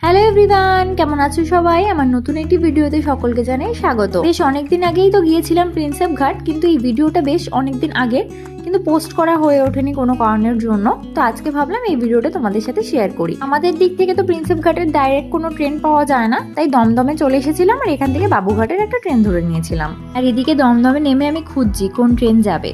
Hello everyone, কেমন আছো সবাই? আমার নতুন একটি ভিডিওতে সকলকে জানাই স্বাগত। বেশ অনেকদিন আগেই তো গিয়েছিলাম প্রিন্সেপ ঘাট, কিন্তু এই ভিডিওটা বেশ অনেকদিন আগে, কিন্তু পোস্ট করা হয়ে ওঠেনি কোনো কারণের জন্য। তো আজকে ভাবলাম এই ভিডিওটা তোমাদের সাথে শেয়ার করি। আমাদের দিক থেকে তো প্রিন্সেপ ঘাটের ডাইরেক্ট কোনো ট্রেন পাওয়া যায় না, তাই দমদমে চলে এসেছিলাম আর এখান থেকে বাবুঘাটের একটা ট্রেন ধরে নিয়েছিলাম। আর এদিকে দমদমে নেমে আমি খুঁজছি কোন ট্রেন যাবে।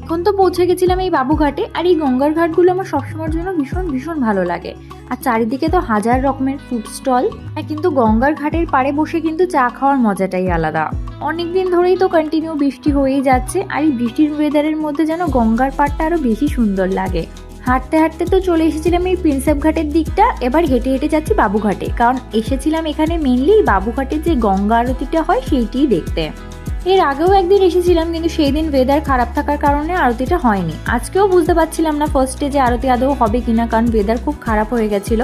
এখন তো পৌঁছে গেছিলাম এই বাবুঘাটে। আর এই গঙ্গার ঘাটগুলো আমার সবসময়ের জন্য ভীষণ ভীষণ ভালো লাগে। আর চারিদিকে তো হাজার রকমের ফুড স্টল। কিন্তু গঙ্গার ঘাটের পাড়ে বসে কিন্তু চা খাওয়ার মজাটাই আলাদা। অনেকদিন ধরেই তো কন্টিনিউ বৃষ্টি হয়েই যাচ্ছে, আর এই বৃষ্টির ওয়েদারের মধ্যে যেন গঙ্গার পাড়টা আরো বেশি সুন্দর লাগে। হাঁটতে হাঁটতে তো চলে এসেছিলাম এই প্রিন্সেপ ঘাটের দিকটা। এবার হেঁটে হেঁটে যাচ্ছি বাবুঘাটে, কারণ এসেছিলাম এখানে মেনলি বাবুঘাটের যে গঙ্গা আরতিটা হয় সেইটিই দেখতে। এর আগেও একদিন এসেছিলাম, কিন্তু সেই দিন ওয়েদার খারাপ থাকার কারণে আরতিটা হয়নি। আজকেও বুঝতে পারছিলাম না ফার্স্টে যে আরতি আদৌ হবে কিনা, কারণ ওয়েদার খুব খারাপ হয়ে গেছিল।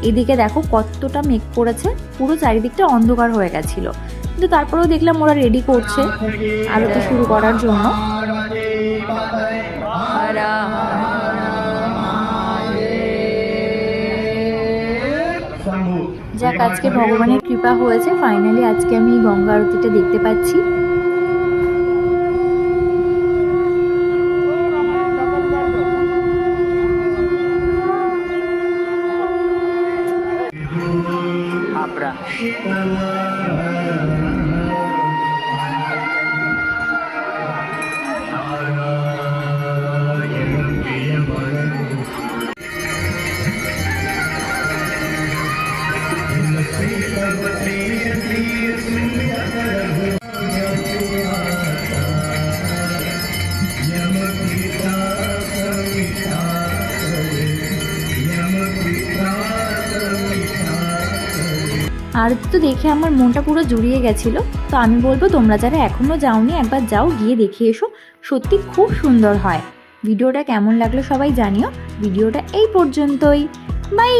এদিকে দেখো কতটা মেঘ করেছে, পুরো চারিদিকটা অন্ধকার হয়ে গেছিল। কিন্তু তারপরেও দেখলাম ওরা রেডি করছে আরতি শুরু করার জন্য। যাক, আজকে ভগবানের কৃপা হয়েছে, ফাইনালি আজকে আমি গঙ্গা আরতিটা দেখতে পাচ্ছি। আরতি তো দেখে আমার মনটা পুরো জুড়িয়ে গেছিল। তো আমি বলবো তোমরা যারা এখনো যাওনি একবার যাও, গিয়ে দেখে এসো, সত্যি খুব সুন্দর হয়। ভিডিওটা কেমন লাগলো সবাই জানিও। ভিডিওটা এই পর্যন্তই, বাই।